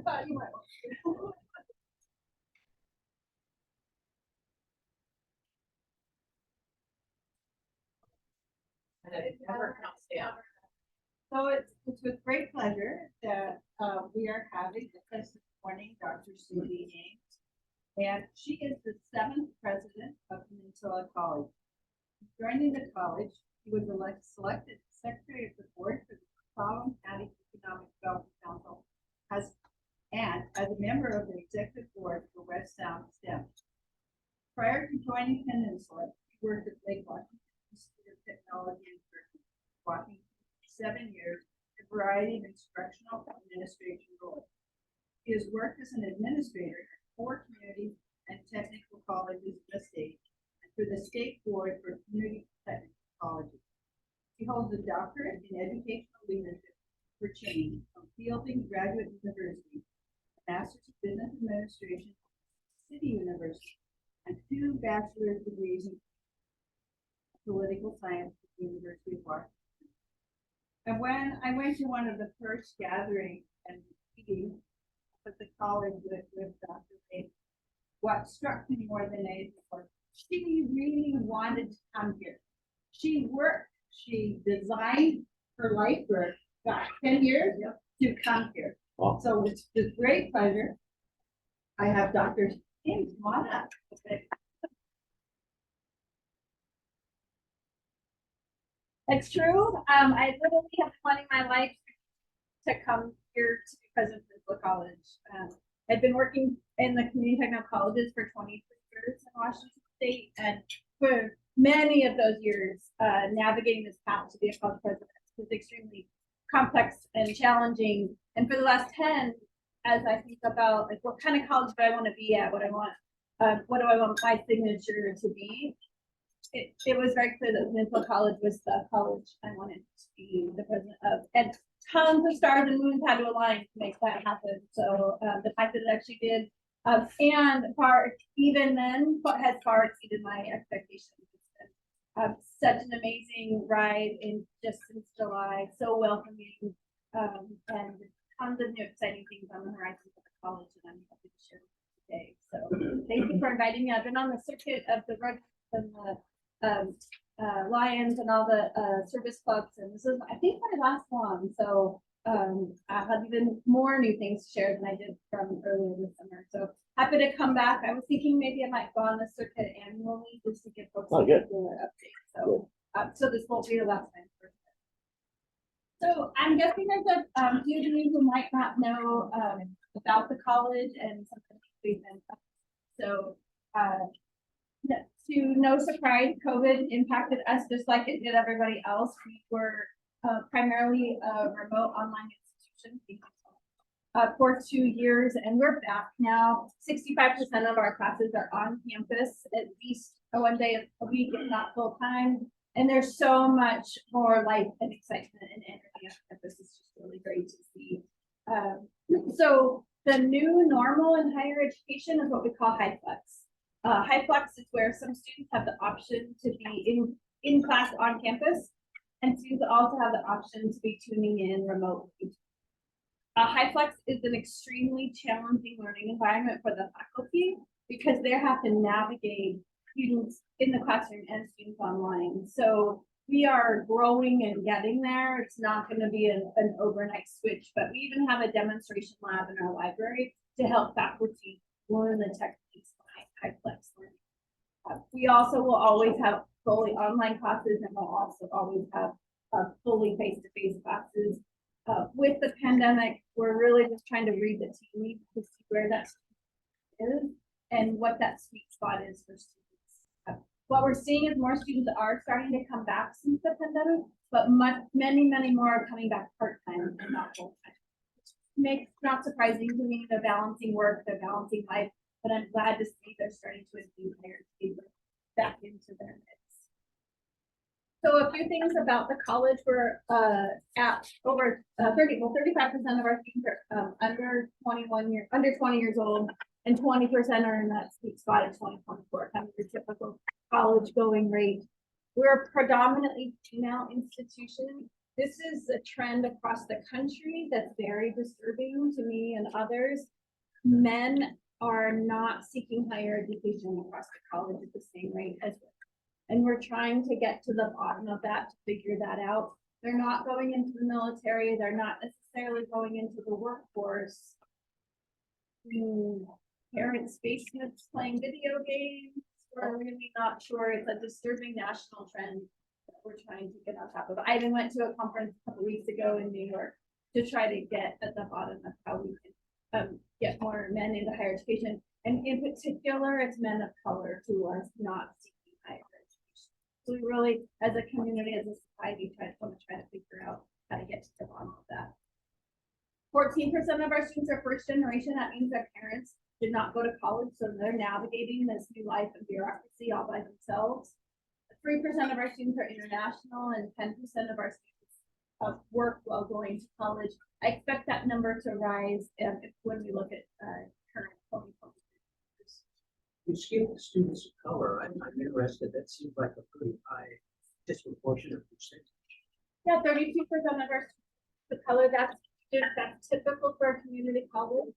thought you might. And it never comes down. So it's with great pleasure that we are having with us this morning Dr. Suzy Ames, and she is the 7th president of Peninsula College. Joining the college, she was selected secretary of the board for the Column County Economic Development Council and as a member of the executive board for West Sound STEM. Prior to joining Peninsula, she worked at Lake Washington Institute of Technology and Washington 7 years, a variety of instructional administration roles. He has worked as an administrator at 4 community and technical colleges in the state, and for the state board for community technical colleges. He holds a doctorate in educational leadership for change from Fielding Graduate University, a master's in business administration from City University, and 2 bachelor's degrees in political science at the University of Washington. And when I went to one of the first gatherings and meetings at the college with Dr. Ames, what struck me more than anything was she really wanted to come here. She worked, she designed her life work, got 10 years to come here. Wow. So it's with great pleasure. I have Dr. Ames, come on up. Okay. It's true. I literally have been wanting my life to come here to be president of Peninsula College. I've been working in the community technical colleges for 23 years in Washington State, and for many of those years, navigating this path to be a college president was extremely complex and challenging. And for the last 10, as I think about like what kind of college do I want to be at, what do I want my signature to be, it was very clear that Peninsula College was the college I wanted to be the president of, and tons of stars and moons had to align to make that happen. So the fact that it actually did, and even then, has far exceeded my expectations. It's been such an amazing ride since July, so welcoming, and tons of new exciting things on the horizon for the college, and I'm happy to share today. So thank you for inviting me. I've been on the circuit of the Red and the Lions and all the service clubs, and this is I think my last one, so I have even more new things to share than I did from earlier this summer. So happy to come back. I was thinking maybe I might go on the circuit annually just to give folks a regular update. So so this won't be the last time. So I'm guessing there's a few of you who might not know about the college and something we've been. So to no surprise, COVID impacted us just like it did everybody else. We were primarily a remote online institution for 2 years, and we're back now. 65% of our classes are on campus at least 1 day a week, if not full time. And there's so much more life and excitement and energy on campus. It's just really great to see. So the new normal in higher education is what we call high flex. High flex is where some students have the option to be in class on campus, and students also have the option to be tuning in remotely. High flex is an extremely challenging learning environment for the faculty because they have to navigate students in the classroom and students online. So we are growing and getting there. It's not going to be an overnight switch, but we even have a demonstration lab in our library to help faculty learn the techniques behind high flex learning. We also will always have fully online classes, and we'll also always have fully face-to-face classes. With the pandemic, we're really just trying to read the tea leaves to see where that is and what that sweet spot is for students. What we're seeing is more students are starting to come back since the pandemic, but many more are coming back part-time and not full-time. Makes not surprising to me. They're balancing work, they're balancing life, but I'm glad to see they're starting to infuse higher education back into their mix. So a few things about the college. We're at over 35% of our students are under 20 years old, and 20% are in that sweet spot at 2024, kind of your typical college going rate. We're a predominantly female institution. This is a trend across the country that's very disturbing to me and others. Men are not seeking higher education across the college at the same rate as women. And we're trying to get to the bottom of that to figure that out. They're not going into the military. They're not necessarily going into the workforce. Parents' basements playing video games. We're really not sure. It's a disturbing national trend that we're trying to get on top of. I even went to a conference a couple weeks ago in New York to try to get at the bottom of how we can get more men into higher education. And in particular, it's men of color who are not seeking higher education. So we really, as a community, as a society, want to try to figure out how to get to the bottom of that. 14% of our students are first generation. That means their parents did not go to college, so they're navigating this new life of bureaucracy all by themselves. 3% of our students are international, and 10% of our students work while going to college. I expect that number to rise when we look at current 2020. You skewed the students of color. I'm interested. That seems like a pretty high disproportionate percentage. Yeah, 32% of our students of color. That's typical for a community college.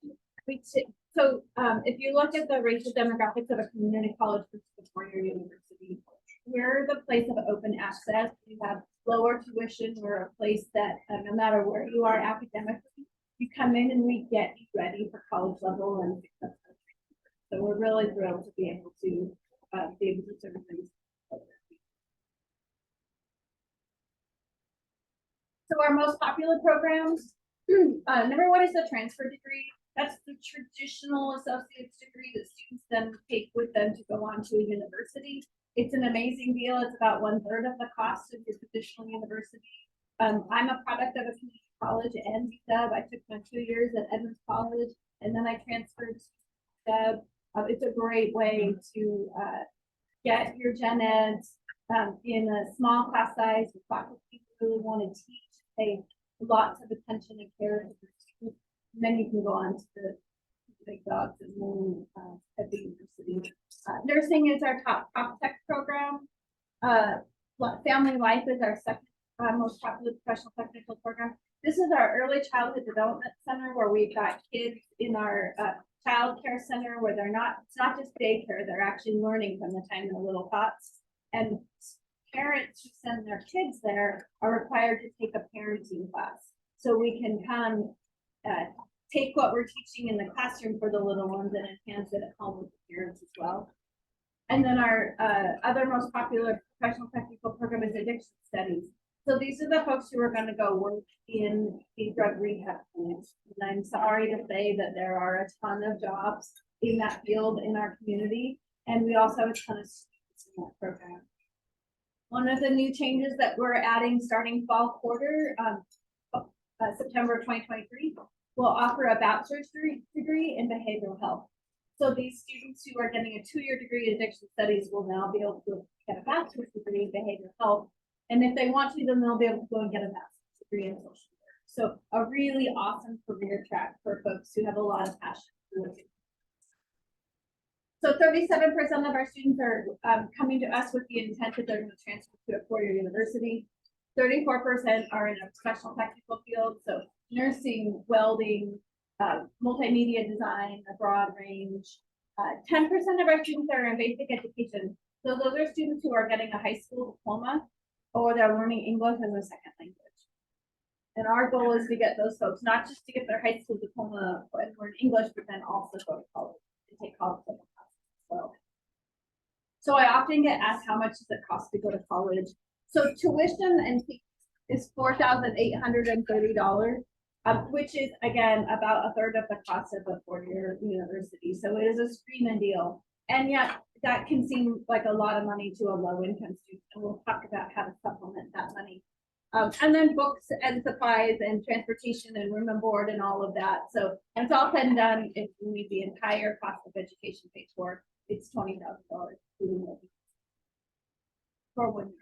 So if you look at the racial demographics of a community college versus a four-year university, we're the place of open access. We have lower tuition. We're a place that no matter where you are academically, you come in and we get you ready for college level and successful. So we're really thrilled to be able to serve things. So our most popular programs, number one is the transfer degree. That's the traditional associate's degree that students then take with them to go on to a university. It's an amazing deal. It's about 1/3 of the cost of your traditional university. I'm a product of a community college and UW. I took my 2 years at Edmonds College, and then I transferred to UW. It's a great way to get your gen eds in a small class size with faculty who really want to teach, pay lots of attention and care to the students. And then you can go on to the big dogs and then at the university. Nursing is our top tech program. Family life is our second most popular professional technical program. This is our early childhood development center where we've got kids in our child care center where it's not just daycare, they're actually learning from the time they're little tots. And parents who send their kids there are required to take a parenting class. So we can come take what we're teaching in the classroom for the little ones and enhance it at home with the parents as well. And then our other most popular professional technical program is addiction studies. So these are the folks who are going to go work in the drug rehab clinics. And I'm sorry to say that there are a ton of jobs in that field in our community. And we also have a ton of students in that program. One of the new changes that we're adding starting fall quarter, September 2023, will offer a bachelor's degree in behavioral health. So these students who are getting a 2-year degree in addiction studies will now be able to get a bachelor's degree in behavioral health. And if they want to, then they'll be able to go and get a master's degree in social work. So a really awesome career track for folks who have a lot of passion for working. So 37% of our students are coming to us with the intent that they're going to transfer to a four-year university. 34% are in a professional technical field, so nursing, welding, multimedia design, a broad range. 10% of our students are in basic education. So those are students who are getting a high school diploma or they're learning English as a second language. And our goal is to get those folks, not just to get their high school diploma and learn English, but then also go to college and take college level classes as well. So I often get asked, how much does it cost to go to college? So tuition and fees is $4,830, which is again about 1/3 of the cost of a four-year university. So it is a screaming deal, and yet that can seem like a lot of money to a low-income student. And we'll talk about how to supplement that money. And then books and supplies and transportation and room and board and all of that. So, and it's all said and done, if we need the entire cost of education paid for, it's $20,000 for 1 year.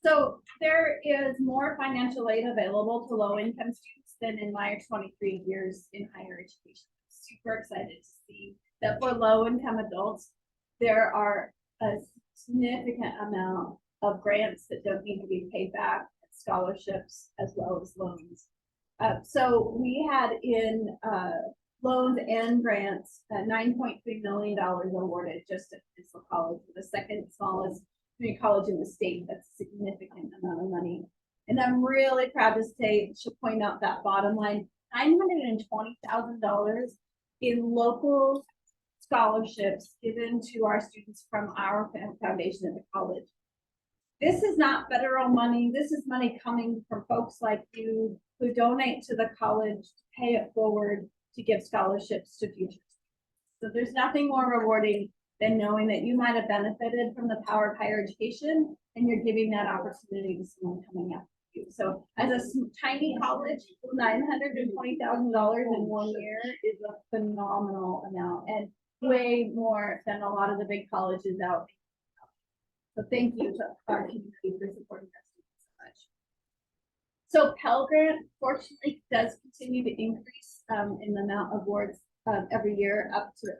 So there is more financial aid available to low-income students than in my 23 years in higher education. I'm super excited to see that for low-income adults, there are a significant amount of grants that don't need to be paid back, scholarships as well as loans. So we had in loans and grants, $9.3 million awarded just at Peninsula College, the second smallest community college in the state. That's a significant amount of money. And I'm really proud to say, to point out that bottom line, $920,000 in local scholarships given to our students from our foundation at the college. This is not federal money. This is money coming from folks like you who donate to the college to pay it forward to give scholarships to future students. So there's nothing more rewarding than knowing that you might have benefited from the power of higher education and you're giving that opportunity to someone coming after you. So as a tiny college, $920,000 in 1 year is a phenomenal amount and way more than a lot of the big colleges out there. So thank you to our community for supporting our students so much. So Pell Grant, fortunately, does continue to increase in the amount of awards every year, up to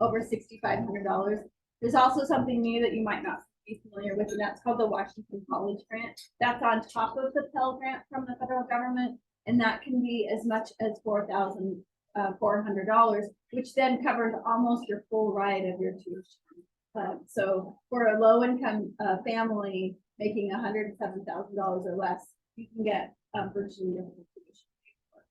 over $6,500. There's also something new that you might not be familiar with, and that's called the Washington College Grant. That's on top of the Pell Grant from the federal government, and that can be as much as $4,400, which then covers almost your full ride of your tuition. So for a low-income family making $107,000 or less, you can get virtually your full tuition paid for.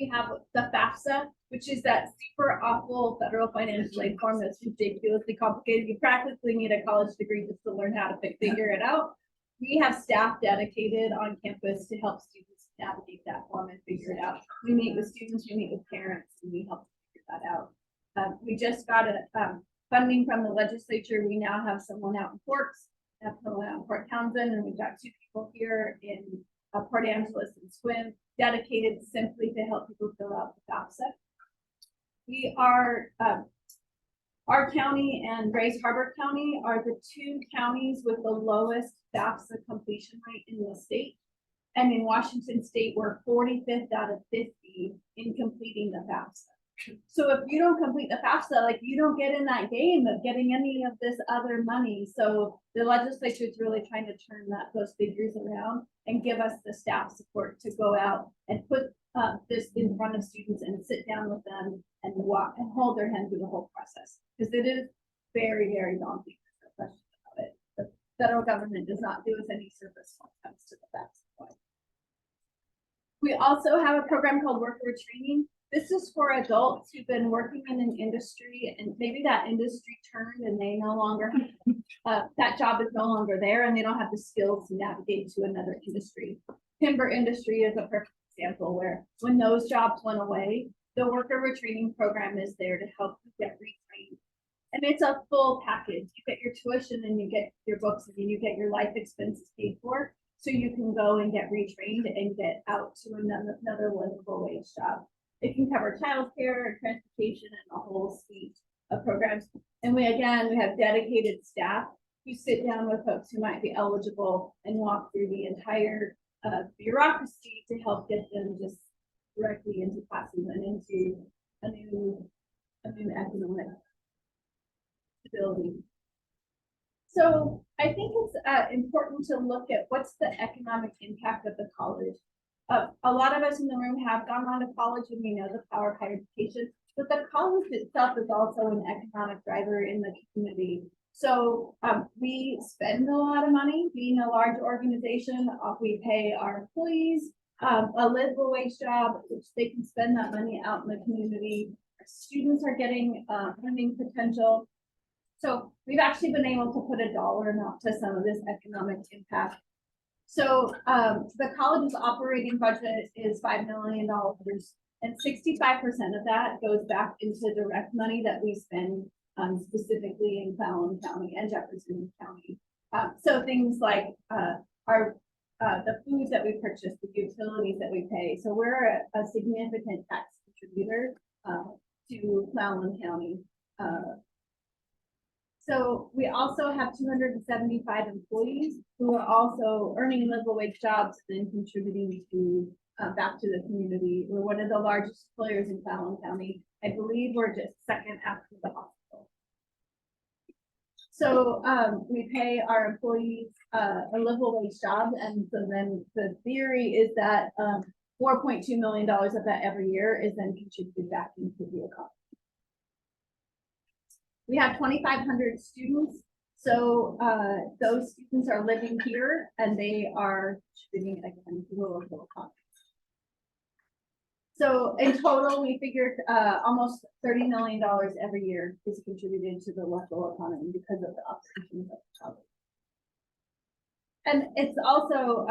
We have the FAFSA, which is that super awful federal financial aid form that's ridiculously complicated. You practically need a college degree just to learn how to figure it out. We have staff dedicated on campus to help students navigate that form and figure it out. We meet with students, we meet with parents, and we help figure that out. We just got funding from the legislature. We now have someone out in Forks, someone out in Port Townsend, and we've got 2 people here in Port Angeles and Swim, dedicated simply to help people fill out the FAFSA. We are, our county and Grays Harbor County are the 2 counties with the lowest FAFSA completion rate in the state. And in Washington State, we're 45th out of 50 in completing the FAFSA. So if you don't complete the FAFSA, like you don't get in that game of getting any of this other money. So the legislature is really trying to turn those figures around and give us the staff support to go out and put this in front of students and sit down with them and walk and hold their hand through the whole process. Because it is very, very daunting. There's no question about it. The federal government does not do us any service when it comes to the FAFSA. We also have a program called Worker Training. This is for adults who've been working in an industry and maybe that industry turned and they no longer, that job is no longer there and they don't have the skills to navigate to another industry. Timber industry is a perfect example where when those jobs went away, the worker retraining program is there to help you get retrained. And it's a full package. You get your tuition and you get your books and you get your life expenses paid for. So you can go and get retrained and get out to another livable wage job. It can cover childcare, transportation, and a whole suite of programs. And we have dedicated staff who sit down with folks who might be eligible and walk through the entire bureaucracy to help get them just directly into classes and into a new economic stability. So I think it's important to look at what's the economic impact of the college. A lot of us in the room have gone on to college and we know the power of higher education, but the college itself is also an economic driver in the community. So we spend a lot of money being a large organization. We pay our employees a livable wage job, which they can spend that money out in the community. Our students are getting funding potential. So we've actually been able to put a dollar amount to some of this economic impact. So the college's operating budget is $5 million, and 65% of that goes back into direct money that we spend specifically in Fallon County and Jefferson County. So things like the foods that we purchase, the utilities that we pay. So we're a significant tax contributor to Fallon County. So we also have 275 employees who are also earning livable wage jobs and contributing to back to the community. We're one of the largest employers in Fallon County. I believe we're just second after the hospital. So, we pay our employees, a livable wage job, and so then the theory is that, $4.2 million of that every year is then contributed back into the economy. We have 2,500 students, so, those students are living here and they are contributing again to the local economy. So in total, we figured, almost $30 million every year is contributed to the local economy because of the operations of the college. And it's also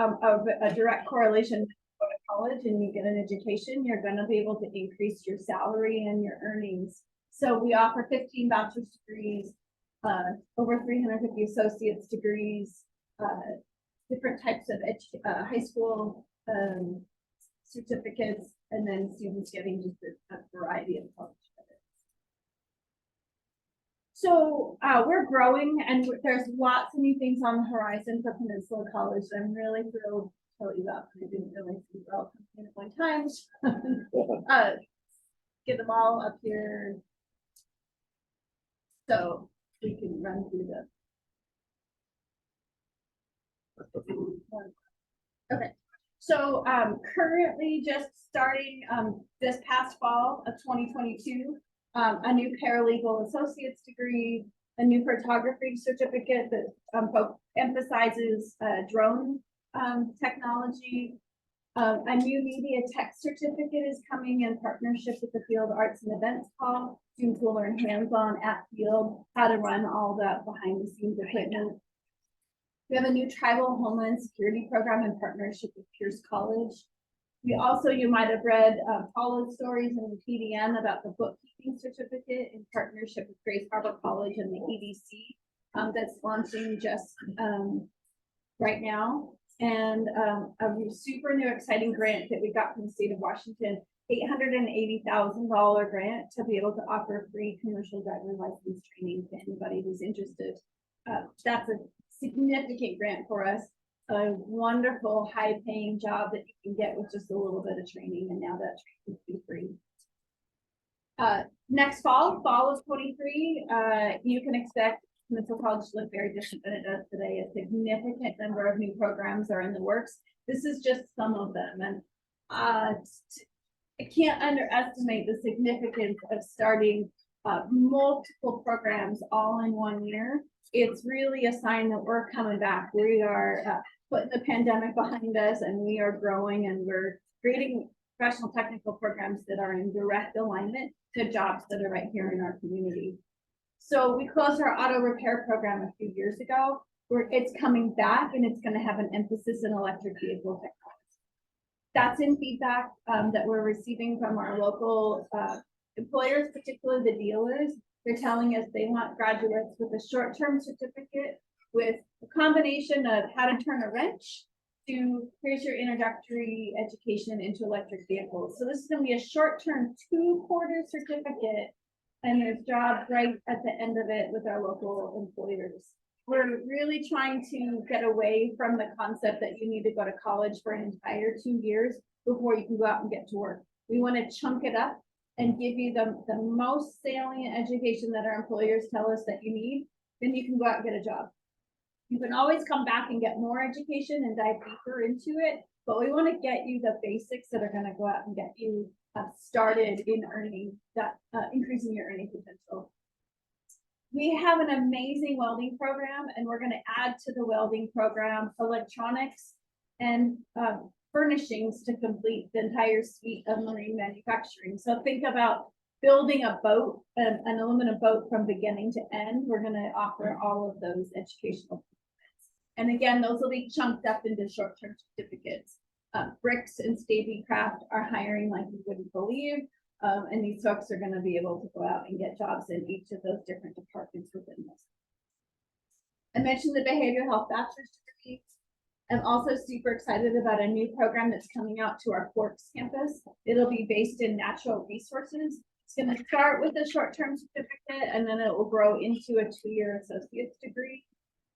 a direct correlation. When you go to college and you get an education, you're going to be able to increase your salary and your earnings. So we offer 15 bachelor's degrees, over 350 associate's degrees, different types of high school certificates, and then students getting just a variety of college credits. So we're growing, and there's lots of new things on the horizon for Peninsula College. I'm really thrilled to tell you about. I didn't realize we were all coming at one time. Get them all up here so we can run through the. Okay. So currently just starting this past fall of 2022, a new paralegal associate's degree, a new photography certificate that emphasizes drone technology, a new media tech certificate is coming in partnership with the Field Arts and Events Hall. Students will learn hands-on at field how to run all the behind the scenes equipment. We have a new tribal homeland security program in partnership with Pierce College. We also, you might have read Paula's stories in the PDN about the bookkeeping certificate in partnership with Grace Harbor College and the EDC that's launching just right now. And a super new exciting grant that we got from the state of Washington, $880,000 grant to be able to offer free commercial driver license training to anybody who's interested. That's a significant grant for us, a wonderful high-paying job that you can get with just a little bit of training, and now that training will be free. Next fall of 23, you can expect Peninsula College to look very different than it does today. A significant number of new programs are in the works. This is just some of them, and I can't underestimate the significance of starting multiple programs all in 1 year. It's really a sign that we're coming back. We are putting the pandemic behind us, and we are growing, and we're creating professional technical programs that are in direct alignment to jobs that are right here in our community. So we closed our auto repair program a few years ago. It's coming back, and it's going to have an emphasis in electric vehicle technology. That's in feedback that we're receiving from our local employers, particularly the dealers. They're telling us they want graduates with a short-term certificate with a combination of how to turn a wrench to here's your introductory education into electric vehicles. So this is going to be a short-term 2-quarter certificate, and there's jobs right at the end of it with our local employers. We're really trying to get away from the concept that you need to go to college for an entire 2 years before you can go out and get to work. We want to chunk it up and give you the most salient education that our employers tell us that you need, then you can go out and get a job. You can always come back and get more education and dive deeper into it, but we want to get you the basics that are going to go out and get you started in earning that, increasing your earning potential. We have an amazing welding program, and we're going to add to the welding program electronics and furnishings to complete the entire suite of marine manufacturing. So think about building a boat, an aluminum boat from beginning to end. We're going to offer all of those educational programs. And again, those will be chunked up into short-term certificates. Bricks and Stavey Craft are hiring like you wouldn't believe. And these folks are going to be able to go out and get jobs in each of those different departments within this. I mentioned the behavioral health bachelor's degree. I'm also super excited about a new program that's coming out to our Forks campus. It'll be based in natural resources. It's going to start with a short-term certificate, and then it will grow into a 2-year associate's degree.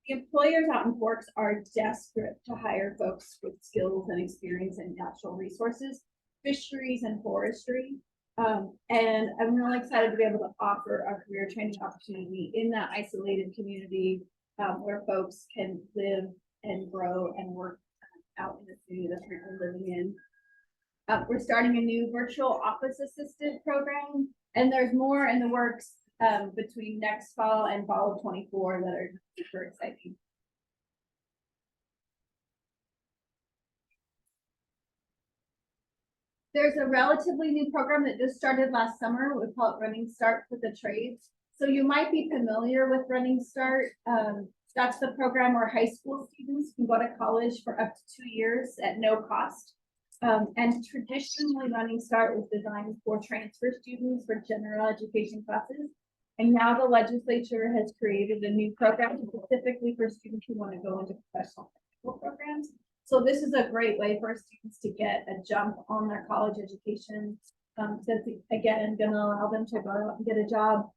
The employers out in Forks are desperate to hire folks with skills and experience in natural resources, fisheries, and forestry. And I'm really excited to be able to offer a career training opportunity in that isolated community, where folks can live and grow and work out in the community that they're currently living in. We're starting a new virtual office assistant program, and there's more in the works between next fall and fall of 24 that are super exciting. There's a relatively new program that just started last summer. We call it Running Start for the Trades. So you might be familiar with Running Start. That's the program where high school students can go to college for up to 2 years at no cost. And traditionally, Running Start was designed for transfer students for general education classes. And now the legislature has created a new program specifically for students who want to go into professional technical programs. So this is a great way for students to get a jump on their college education. That's again going to allow them to go out and get a job.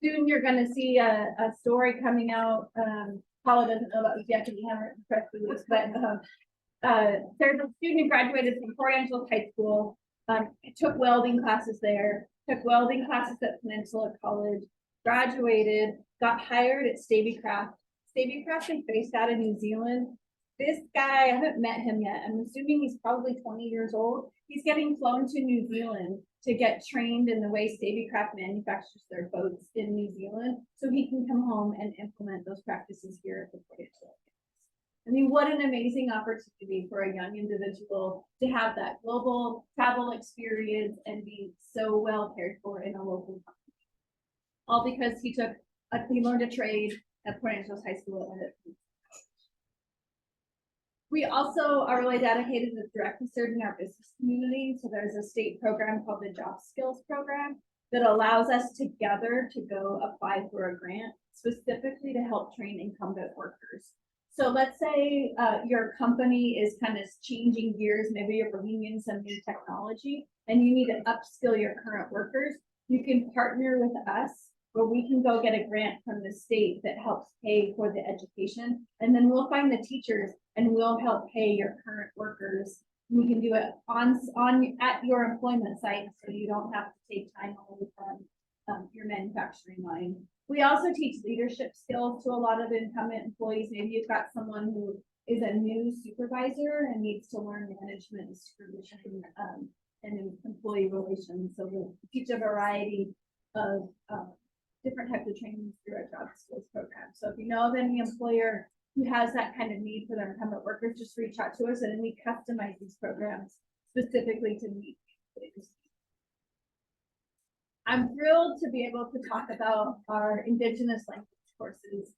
Soon you're going to see a story coming out. Paula doesn't know about this yet because we haven't written press release, but there's a student who graduated from Peninsula High School. Took welding classes there. Took welding classes at Peninsula College. Graduated. Got hired at Stabycraft. Stabycraft is based out of New Zealand. This guy, I haven't met him yet. I'm assuming he's probably 20 years old. He's getting flown to New Zealand to get trained in the way Stabycraft manufactures their boats in New Zealand, so he can come home and implement those practices here at the Peninsula. I mean, what an amazing opportunity for a young individual to have that global travel experience and be so well cared for in a local company. All because he learned a trade at Peninsula High School and at We also are really dedicated to directly serving our business community. So there's a state program called the Job Skills Program that allows us together to go apply for a grant specifically to help train incumbent workers. So let's say your company is kind of changing gears. Maybe you're bringing in some new technology and you need to upskill your current workers. You can partner with us where we can go get a grant from the state that helps pay for the education. And then we'll find the teachers and we'll help pay your current workers. We can do it at your employment site, so you don't have to take time away from your manufacturing line. We also teach leadership skills to a lot of incumbent employees. Maybe you've got someone who is a new supervisor and needs to learn management and supervision and employee relations. So we'll teach a variety of different types of training through our job skills program. So if you know of any employer who has that kind of need for their incumbent workers, just reach out to us, and then we customize these programs specifically to meet employers. I'm thrilled to be able to talk about our Indigenous language courses.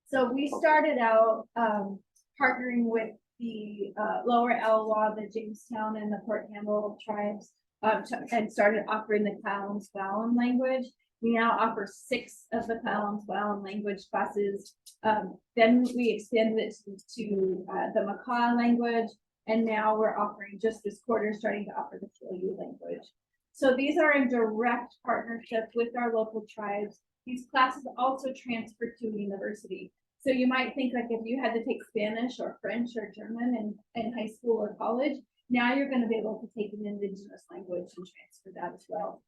So we started out partnering with the Lower Elwha, the Jamestown, and the Port Campbell tribes, and started offering the Clallam language. We now offer 6 of the Clallam language classes. Then we expanded it to the Makah language, and now we're offering just this quarter, starting to offer the Quileute language. So these are in direct partnership with our local tribes. These classes also transfer to university. So you might think like if you had to take Spanish or French or German in high school or college, now you're going to be able to take an Indigenous language and transfer that as well.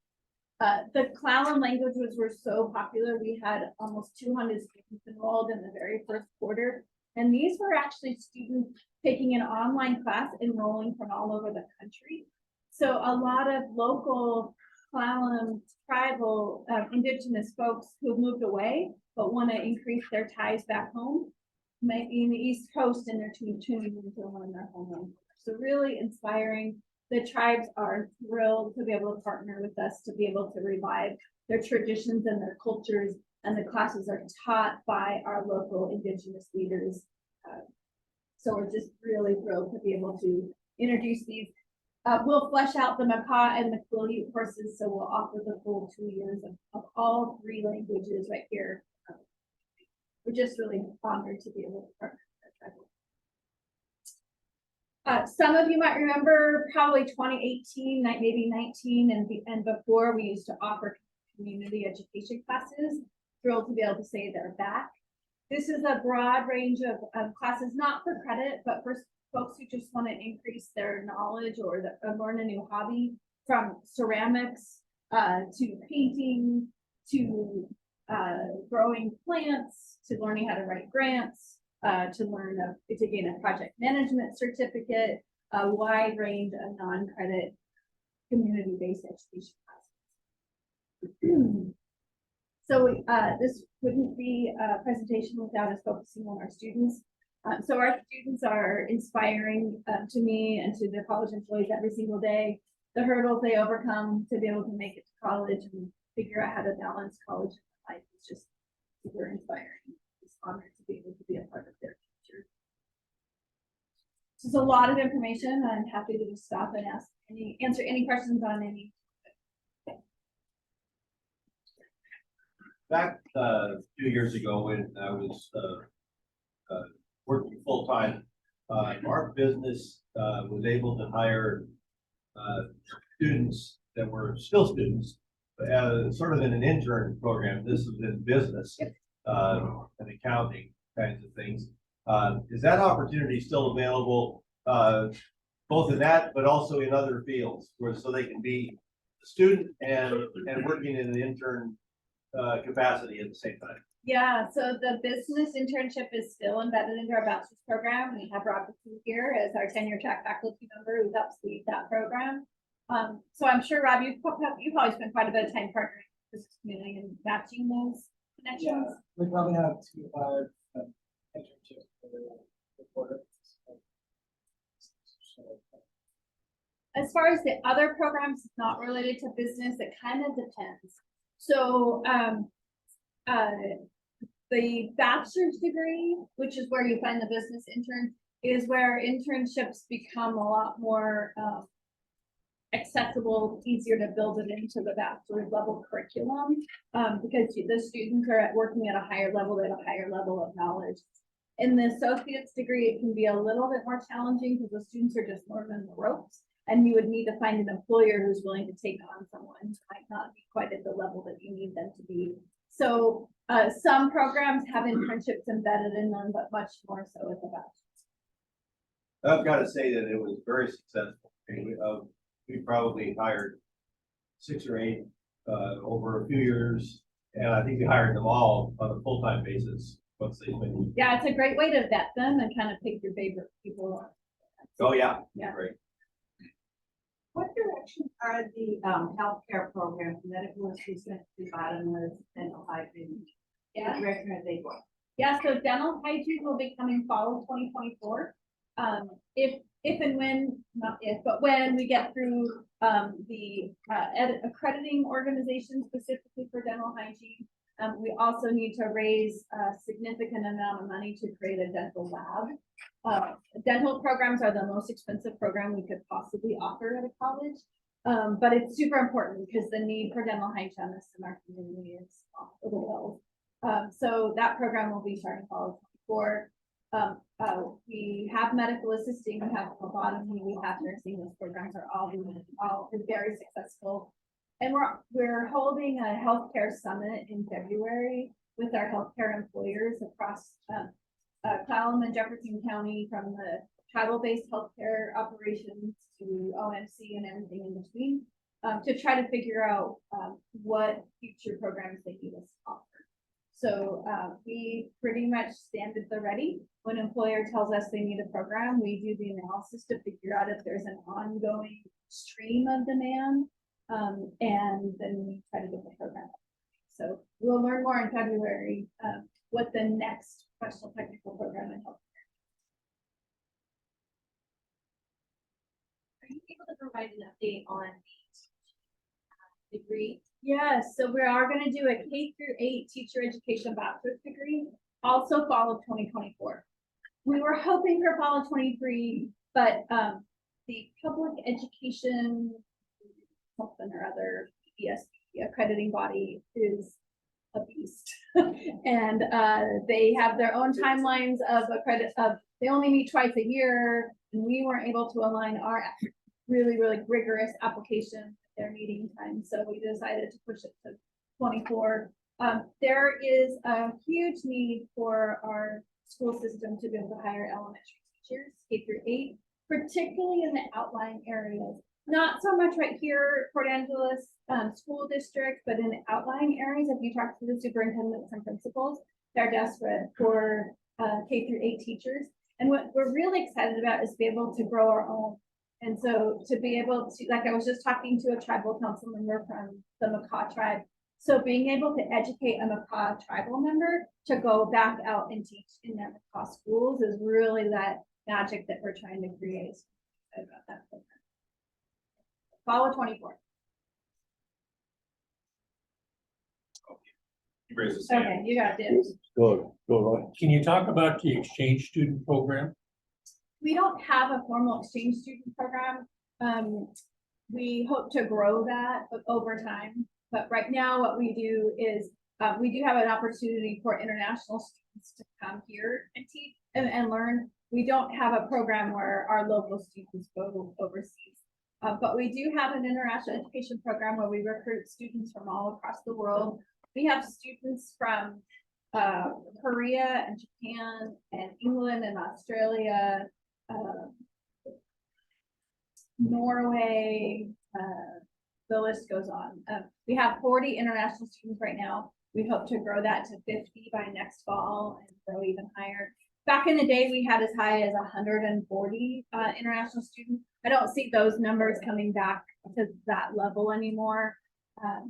The Clallam languages were so popular, we had almost 200 students enrolled in the very first quarter. And these were actually students taking an online class, enrolling from all over the country. So a lot of local Clallam tribal Indigenous folks who moved away, but want to increase their ties back home, might be in the East Coast and they're tuning into one of their home language. So really inspiring. The tribes are thrilled to be able to partner with us to be able to revive their traditions and their cultures, and the classes are taught by our local Indigenous leaders. So we're just really thrilled to be able to introduce these. We'll flesh out the Makah and the Quileute courses, so we'll offer the full 2 years of all 3 languages right here. We're just really honored to be able to partner with our tribal. Some of you might remember probably 2018, maybe 19 and before, we used to offer community education classes. Thrilled to be able to say they're back. This is a broad range of classes, not for credit, but for folks who just want to increase their knowledge or learn a new hobby. from ceramics, to painting, to, growing plants, to learning how to write grants, to gain a project management certificate, a wide range of non-credit community-based education classes. So this wouldn't be a presentation without us focusing on our students. So our students are inspiring to me and to the college employees every single day. The hurdles they overcome to be able to make it to college and figure out how to balance college and life is just super inspiring. It's honored to be able to be a part of their future. This is a lot of information. I'm happy to just stop and answer any questions on any. Back a few years ago when I was working full-time, our business was able to hire students that were still students, sort of in an intern program. This was in business and accounting kinds of things. Is that opportunity still available, both in that, but also in other fields, where so they can be a student and working in an intern capacity at the same time? Yeah, so the business internship is still embedded into our bachelor's program. We have Robert here as our tenure track faculty member who helps lead that program. So I'm sure, Rob, you've probably spent quite a bit of time partnering with this community and matching those connections. Yeah, we probably have 2 to 5 internships for the quarter. As far as the other programs not related to business, it kind of depends. So the bachelor's degree, which is where you find the business intern, is where internships become a lot more accessible, easier to build it into the bachelor's level curriculum, because the students are working at a higher level, they have a higher level of knowledge. In the associate's degree, it can be a little bit more challenging because the students are just learning the ropes, and you would need to find an employer who's willing to take on someone who might not be quite at the level that you need them to be. So some programs have internships embedded in them, but much more so at the bachelor's. I've got to say that it was very successful. We probably hired 6 or 8 over a few years, and I think we hired them all on a full-time basis once they finished. Yeah, it's a great way to vet them and kind of pick your favorite people. Oh yeah, Yeah. Great. What direction are the healthcare programs, medical assistant, phlebotomist, dental hygiene? Yeah. What direction are they going? Yeah, so dental hygiene will be coming fall of 2024. If and when, not if, but when we get through the accrediting organization specifically for dental hygiene, we also need to raise a significant amount of money to create a dental lab. Dental programs are the most expensive program we could possibly offer at a college, but it's super important because the need for dental hygienists in our community is off the wall. So that program will be starting fall of 2024. We have medical assisting, we have phlebotomy, we have nursing. Those programs are all very successful. And we're holding a healthcare summit in February with our healthcare employers across Clallam and Jefferson County, from the tribal-based healthcare operations to OMC and everything in between, to try to figure out what future programs they need us to offer. So we pretty much stand at the ready. When an employer tells us they need a program, we do the analysis to figure out if there's an ongoing stream of demand, and then we try to get the program. So we'll learn more in February what the next professional technical program in healthcare. Are you able to provide an update on the degree? Yes, so we are going to do a K-8 teacher education bachelor's degree, also fall of 2024. We were hoping for fall of 23, but the public education something or other PBS accrediting body is a beast, and they have their own timelines of they only meet twice a year, and we weren't able to align our really rigorous application with their meeting time, so we decided to push it to 24. There is a huge need for our school system to be able to hire elementary teachers, K-8, particularly in the outlying areas. Not so much right here, Port Angeles, school district, but in outlying areas, if you talk to the superintendents and principals, they're desperate for K through 8 teachers. And what we're really excited about is to be able to grow our own. And so to be able to, like I was just talking to a tribal council member from the Makah tribe. So being able to educate a Makah tribal member to go back out and teach in their Makah schools is really that magic that we're trying to create. So about that program. Follow 24. You raise this hand. Okay, you got dibs. Go on. Can you talk about the exchange student program? We don't have a formal exchange student program. We hope to grow that over time. But right now what we do is we do have an opportunity for international students to come here and teach and learn. We don't have a program where our local students go overseas. But we do have an international education program where we recruit students from all across the world. We have students from Korea and Japan and England and Australia, Norway, the list goes on. We have 40 international students right now. We hope to grow that to 50 by next fall and grow even higher. Back in the day, we had as high as 140 international students. I don't see those numbers coming back to that level anymore.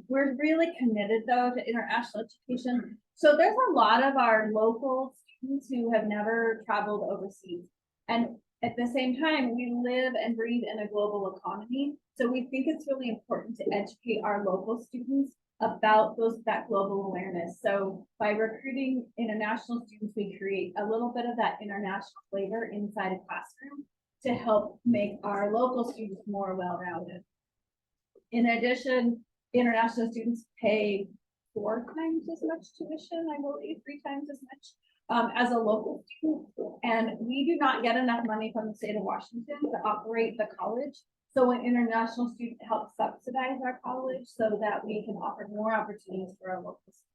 We're really committed though to international education. So there's a lot of our local students who have never traveled overseas. And at the same time, we live and breathe in a global economy. So we think it's really important to educate our local students about that global awareness. So by recruiting international students, we create a little bit of that international flavor inside a classroom to help make our local students more well-rounded. In addition, international students pay 4 times as much tuition, I believe, 3 times as much as a local student. And we do not get enough money from the state of Washington to operate the college. So an international student helps subsidize our college so that we can offer more opportunities for our local students.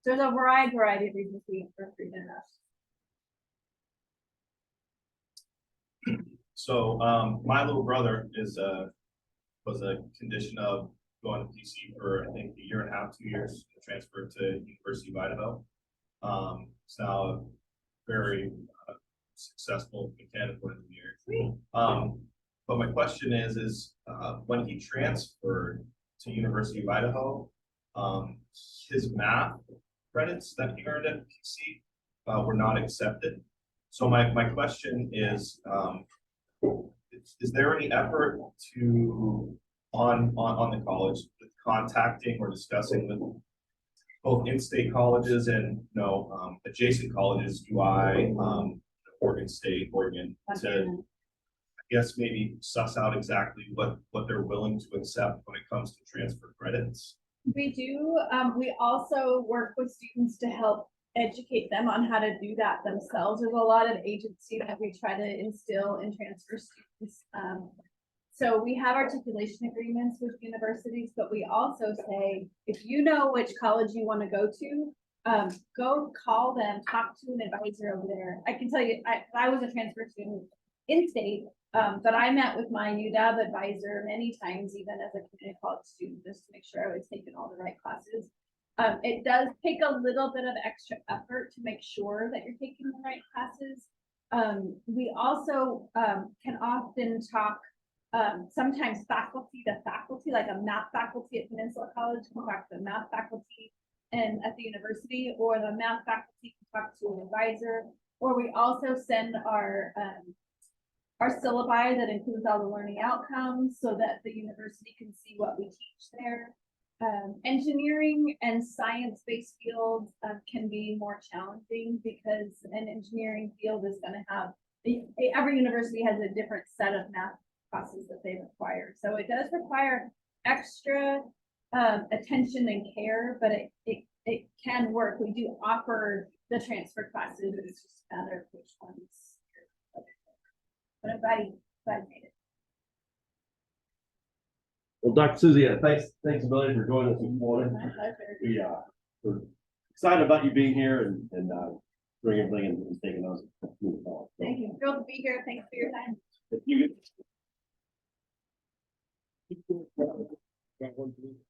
So there's a variety of reasons we recruit international. So, my little brother was a condition of going to DC for, I think, 1.5 years, 2 years, transferred to University of Idaho. He's now a very successful mechanical engineer. But my question is when he transferred to University of Idaho, his math credits that he earned at PC were not accepted. So my question is there any effort to on the college with contacting or discussing with both in-state colleges and adjacent colleges, UI, Oregon State, Oregon, to I guess maybe suss out exactly what they're willing to accept when it comes to transfer credits? We do. We also work with students to help educate them on how to do that themselves. There's a lot of agency that we try to instill in transfer students. So we have articulation agreements with universities, but we also say, if you know which college you want to go to, go call them, talk to an advisor over there. I can tell you, I was a transfer student in state, but I met with my UW advisor many times, even as a community college student, just to make sure I was taking all the right classes. It does take a little bit of extra effort to make sure that you're taking the right classes. We also can often talk sometimes faculty to faculty, like a math faculty at Peninsula College can talk to the math faculty and at the university, or the math faculty can talk to an advisor, or we also send our syllabi that includes all the learning outcomes so that the university can see what we teach there. Engineering and science-based fields can be more challenging because an engineering field is going to have, every university has a different set of math classes that they require. So it does require extra attention and care, but it can work. We do offer the transfer classes. It's just a matter of which ones. But I'm glad he made it. Well, Dr. Suzy, thanks a million for joining us this morning. My pleasure. We're excited about you being here and doing everything and taking those. Thank you. Thrilled to be here. Thanks for your time. If you Got one, please.